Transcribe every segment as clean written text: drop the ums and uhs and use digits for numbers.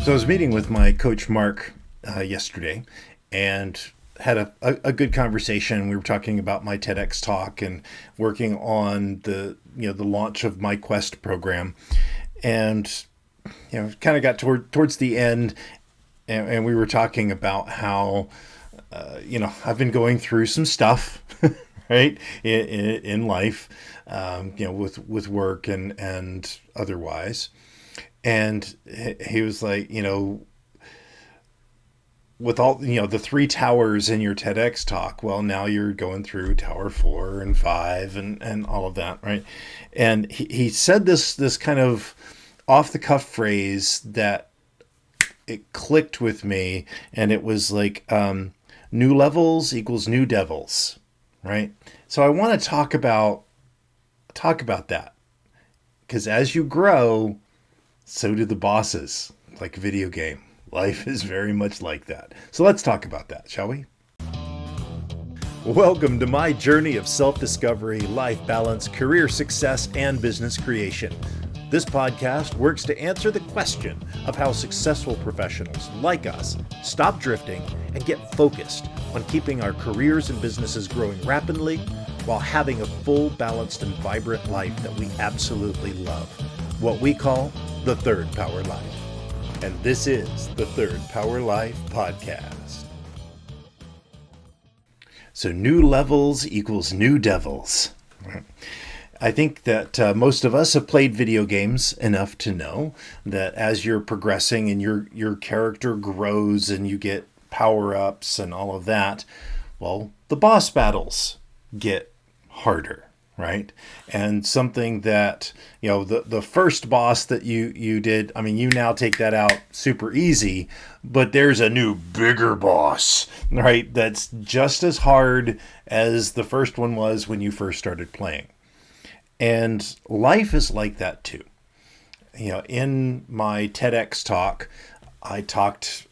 So I was meeting with my coach Marc yesterday, and had a good conversation. We were talking about my TEDx talk and working on the launch of my Quest program, and kind of got towards the end, and we were talking about how I've been going through some stuff, right, in life, with work and otherwise. And he was like, with all, the three towers in your TEDx talk, well, now you're going through tower 4 and 5 and all of that, right? And he said this kind of off the cuff phrase that it clicked with me, and it was like, new levels equals new devils, right? So I want to talk about that, because as you grow, so do the bosses, like a video game. Life is very much like that. So let's talk about that, shall we? Welcome to my journey of self-discovery, life balance, career success, and business creation. This podcast works to answer the question of how successful professionals like us stop drifting and get focused on keeping our careers and businesses growing rapidly while having a full, balanced, and vibrant life that we absolutely love. What we call the Third Power Life. And this is the Third Power Life podcast. So new levels equals new devils. I think that most of us have played video games enough to know that as you're progressing and your character grows and you get power-ups and all of that, well, the boss battles get harder. Right. And something that, the first boss that you did, I mean, you now take that out super easy, but there's a new bigger boss, right? That's just as hard as the first one was when you first started playing. And life is like that too. In my TEDx talk, I talked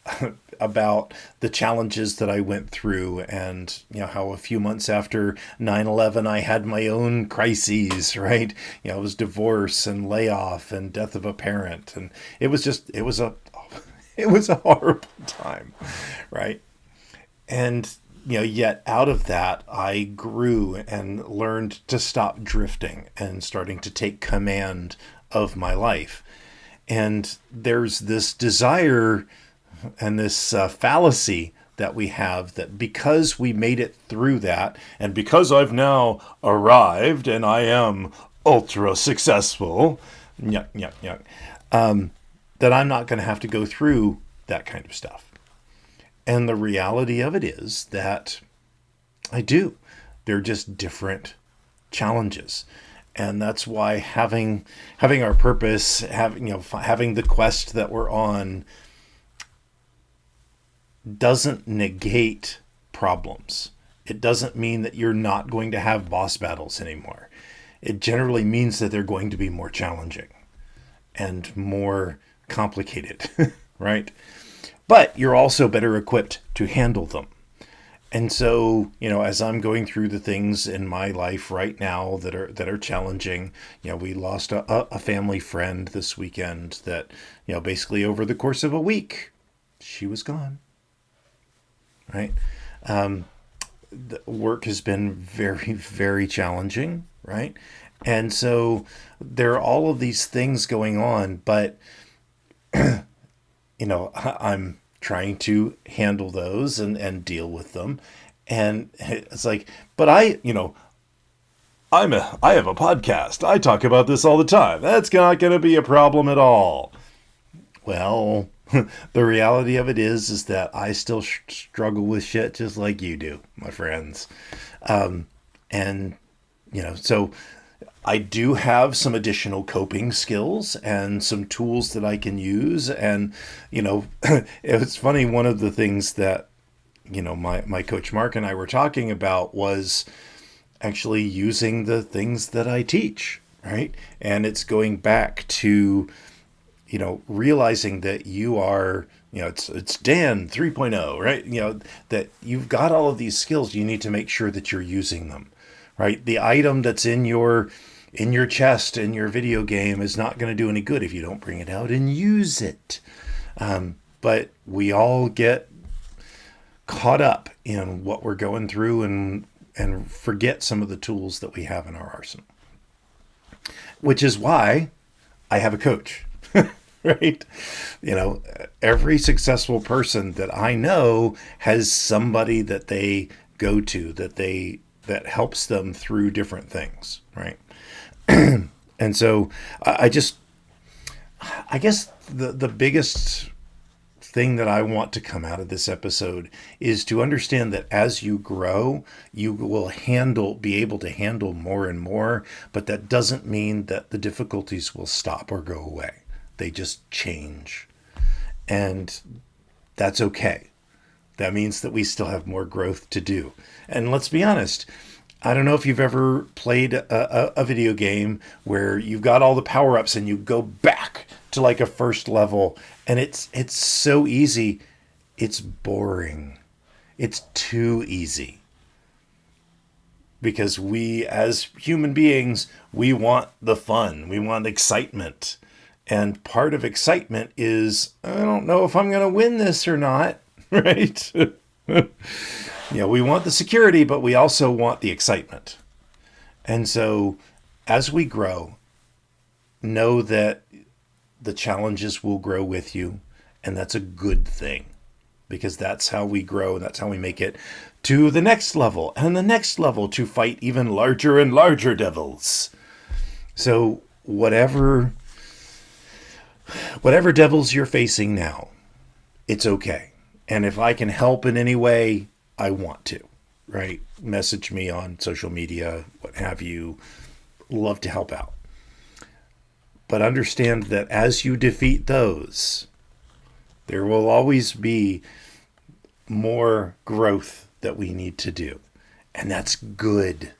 about the challenges that I went through, and how a few months after 9/11 I had my own crises, right? It was divorce and layoff and death of a parent, and it was a horrible time, right? And yet out of that I grew and learned to stop drifting and starting to take command of my life. And there's this desire and this fallacy that we have that because we made it through that, and because I've now arrived and I am ultra successful, that I'm not going to have to go through that kind of stuff. And the reality of it is that I do. They're just different challenges. And that's why having our purpose, having the quest that we're on, doesn't negate problems. It doesn't mean that you're not going to have boss battles anymore. It generally means that they're going to be more challenging and more complicated, right? But you're also better equipped to handle them. And so, as I'm going through the things in my life right now that are challenging, we lost a family friend this weekend that, basically over the course of a week, she was gone, right? The work has been very, very challenging, right? And so there are all of these things going on, but, I'm trying to handle those and deal with them. And it's like, but I have a podcast. I talk about this all the time. That's not going to be a problem at all. Well, the reality of it is that I still struggle with shit just like you do, my friends. So I do have some additional coping skills and some tools that I can use. And, it's funny, one of the things that, my coach Marc and I were talking about was actually using the things that I teach, right? And it's going back to, realizing that you are, it's Dan 3.0, right? That you've got all of these skills. You need to make sure that you're using them, right? The item that's in your chest in your video game is not going to do any good if you don't bring it out and use it. But we all get caught up in what we're going through and forget some of the tools that we have in our arsenal. Which is why I have a coach, right? Every successful person that I know has somebody that they go to that helps them through different things, right? And so I guess the biggest thing that I want to come out of this episode is to understand that as you grow, you will be able to handle more and more, but that doesn't mean that the difficulties will stop or go away. They just change. And that's okay. That means that we still have more growth to do. And let's be honest, I don't know if you've ever played a video game where you've got all the power-ups and you go back to like a first level, and it's so easy. It's boring. It's too easy. Because we, as human beings, we want the fun. We want excitement. And part of excitement is, I don't know if I'm going to win this or not, right? We want the security, but we also want the excitement. And so as we grow, know that the challenges will grow with you, and that's a good thing, because that's how we grow, and that's how we make it to the next level, and the next level to fight even larger and larger devils. So whatever devils you're facing now, it's okay. And if I can help in any way, I want to, right? Message me on social media, what have you. Love to help out. But understand that as you defeat those, there will always be more growth that we need to do. And that's good.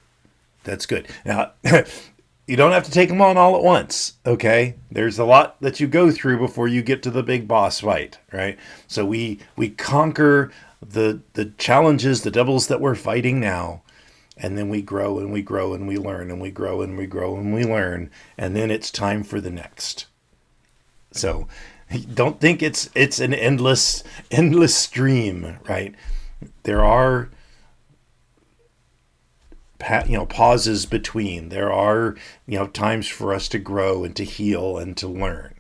That's good. Now, you don't have to take them on all at once, okay? There's a lot that you go through before you get to the big boss fight, right? So we conquer the challenges, the devils that we're fighting now, and then we grow and we grow and we learn and we grow and we grow and we learn, and then it's time for the next. So don't think it's an endless stream, right? There are pauses between. There are times for us to grow and to heal and to learn.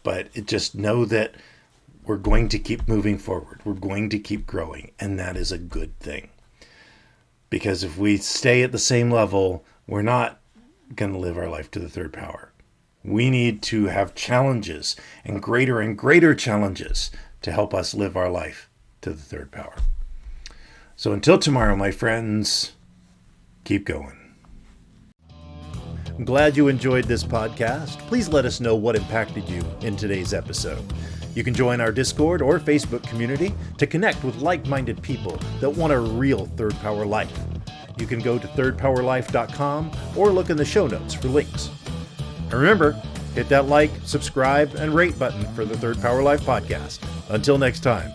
But just know that we're going to keep moving forward. We're going to keep growing, and that is a good thing. Because if we stay at the same level, we're not going to live our life to the third power. We need to have challenges and greater challenges to help us live our life to the third power. So until tomorrow, my friends, keep going. I'm glad you enjoyed this podcast. Please let us know what impacted you in today's episode. You can join our Discord or Facebook community to connect with like-minded people that want a real third power life. You can go to thirdpowerlife.com or look in the show notes for links. And remember, hit that like, subscribe, and rate button for the Third Power Life podcast. Until next time.